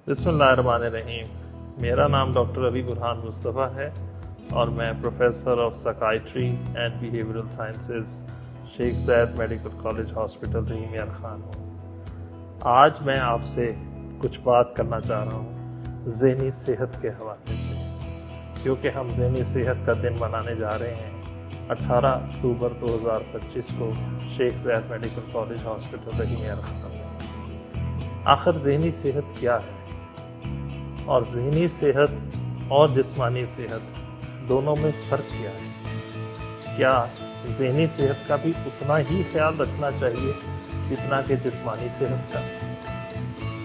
बिस्मिल्लाहिर्रहमानिर्रहीम। मेरा नाम डॉक्टर अली बुरहान मुस्तफ़ा है और मैं professor of psychiatry and behavioural sciences Sheikh Zayed medical college hospital Rahim Yar Khan हूँ। आज मैं आपसे कुछ बात करना चाह रहा हूँ ज़हनी सेहत के हवाले से, क्योंकि हम ज़हनी सेहत का दिन मनाने जा रहे हैं 18 अक्टूबर 2025 को Sheikh Zayed medical college hospital Rahim Yar Khan में। आखिर ज़हनी सेहत क्या है और ज़हनी सेहत और जिस्मानी सेहत दोनों में फ़र्क क्या है? क्या ज़हनी सेहत का भी उतना ही ख्याल रखना चाहिए जितना कि जिस्मानी सेहत का?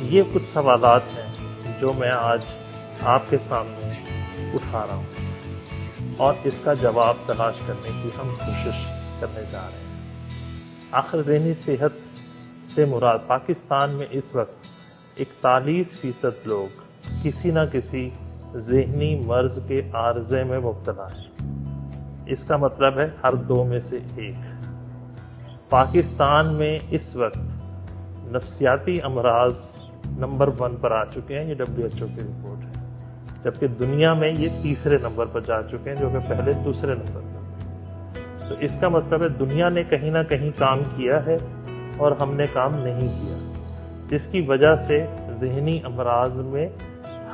ये कुछ सवालात हैं जो मैं आज आपके सामने उठा रहा हूँ और इसका जवाब तलाश करने की हम कोशिश करने जा रहे हैं। आखिर ज़हनी सेहत से मुराद पाकिस्तान में इस वक्त 41% लोग किसी न किसी ज़हनी मर्ज़ के आर्ज़े में मुब्तला है। इसका मतलब है हर 2 में से 1। पाकिस्तान में इस वक्त नफ्सियाती अमराज नंबर 1 पर आ चुके हैं, ये WHO की रिपोर्ट है, जबकि दुनिया में ये तीसरे नंबर पर जा चुके हैं, जो कि पहले दूसरे नंबर पर थे। तो इसका मतलब है दुनिया ने कहीं ना कहीं काम किया है और हमने काम नहीं किया, जिसकी वजह से ज़हनी अमराज में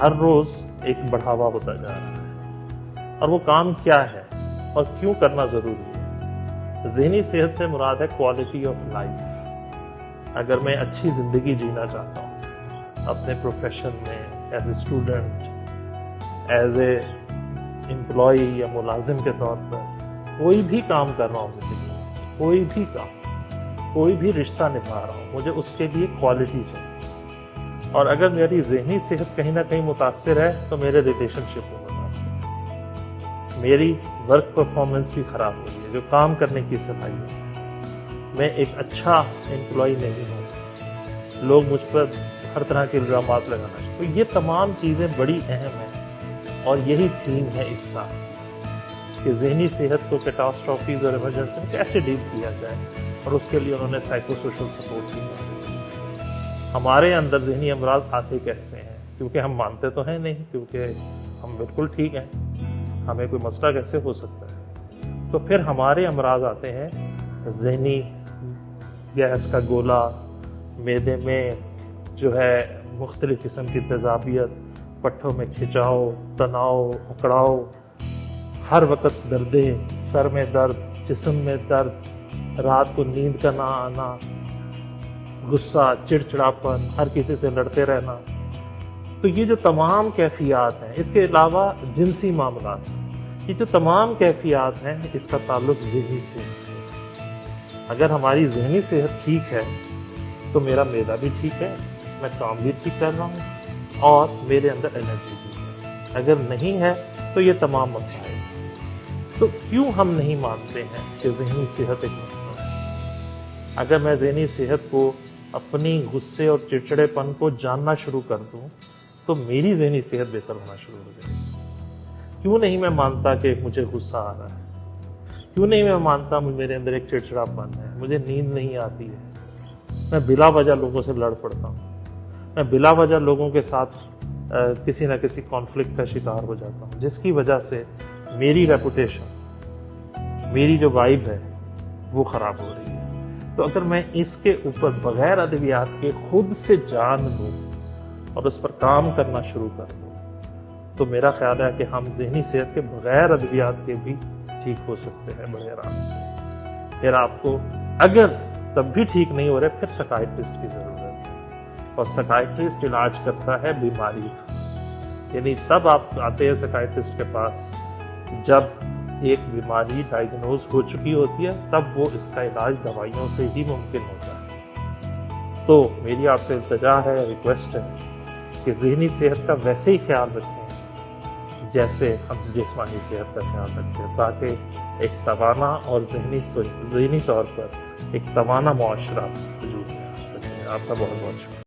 हर रोज़ एक बढ़ावा होता जा रहा है। और वो काम क्या है और क्यों करना ज़रूरी है? ज़हनी सेहत से मुराद है क्वालिटी ऑफ लाइफ। अगर मैं अच्छी ज़िंदगी जीना चाहता हूँ अपने प्रोफेशन में, as a student, as a employee या मुलाजिम के तौर पर कोई भी काम कर रहा हूँ ज़िंदगी में, कोई भी काम, कोई भी रिश्ता निभा रहा हूँ, मुझे उसके लिए क्वालिटी चाहिए। और अगर मेरी ज़हनी सेहत कहीं ना कहीं मुतासिर है तो मेरे रिलेशनशिप में मुतासिर है, मेरी वर्क परफॉर्मेंस भी ख़राब हो रही है, जो काम करने की सलाहियत है। मैं एक अच्छा एम्प्लॉय नहीं हूँ, लोग मुझ पर हर तरह के इल्ज़ामात लगाना चाहिए। तो ये तमाम चीज़ें बड़ी अहम हैं और यही थीम है इस साल कि ज़हनी सेहत को कैटास्ट्रॉफीज़ और इमरजेंसी में कैसे डील किया जाए, और उसके लिए उन्होंने साइको सोशल सपोर्ट की। हमारे अंदर ज़हनी अमराज आते कैसे हैं? क्योंकि हम मानते तो हैं नहीं, क्योंकि हम बिल्कुल ठीक हैं, हमें कोई मसला कैसे हो सकता है? तो फिर हमारे अमराज आते हैं ज़हनी गैस का गोला, मैदे में जो है मुख्तलिफ़ किस्म की तेज़ाबियत, पट्ठों में खिंचाव, तनाव, उकड़ाव, हर वक्त दर्दें, सर में दर्द, जिस्म में दर्द, रात को नींद का ना आना, गुस्सा, चिड़चिड़ापन, हर किसी से लड़ते रहना। तो ये जो तमाम कैफियत हैं, इसके अलावा जिनसी मामला, ये जो तमाम कैफियत हैं, इसका ताल्लुक ज़हनी सेहत से। अगर हमारी ज़हनी सेहत ठीक है तो मेरा मैदा भी ठीक है, मैं काम भी ठीक कर रहा हूँ और मेरे अंदर एनर्जी भी है। अगर नहीं है तो ये तमाम मसाइल। तो क्यों हम नहीं मानते हैं कि ज़हनी सेहत एक मसला है? अगर मैं ज़हनी सेहत को, अपनी गुस्से और चिड़चिड़ेपन को जानना शुरू कर दूं तो मेरी ज़हनी सेहत बेहतर होना शुरू हो जाएगी। क्यों नहीं मैं मानता कि मुझे गुस्सा आ रहा है? क्यों नहीं मैं मानता मेरे अंदर एक चिड़चिड़ापन है, मुझे नींद नहीं आती है, मैं बिला वजह लोगों से लड़ पड़ता हूँ, मैं बिला वजह लोगों के साथ किसी न किसी कॉन्फ्लिक्ट का शिकार हो जाता हूँ, जिसकी वजह से मेरी रेपुटेशन, मेरी जो वाइब है वो ख़राब हो रही है। तो अगर मैं इसके ऊपर बगैर अद्वियात के खुद से जान लूँ और उस पर काम करना शुरू कर दूँ तो मेरा ख्याल है कि हम ज़हनी सेहत के बगैर अद्वियात के भी ठीक हो सकते हैं बड़े आराम से। फिर आपको अगर तब भी ठीक नहीं हो रहे, फिर साइकियाट्रिस्ट की ज़रूरत है, और साइकियाट्रिस्ट इलाज करता है बीमारी का। यानी तब आप आते हैं साइकियाट्रिस्ट के पास जब एक बीमारी डायग्नोज हो चुकी होती है, तब वो इसका इलाज दवाइयों से ही मुमकिन होता है। तो मेरी आपसे इल्तिजा है, रिक्वेस्ट है कि ज़हनी सेहत का वैसे ही ख्याल रखें जैसे हम जिस्मानी सेहत का ख्याल रखते हैं, ताकि एक तवाना और ज़हनी तौर पर एक तवाना मुआशरा वजूद में आ सके। आपका बहुत बहुत शुक्रिया।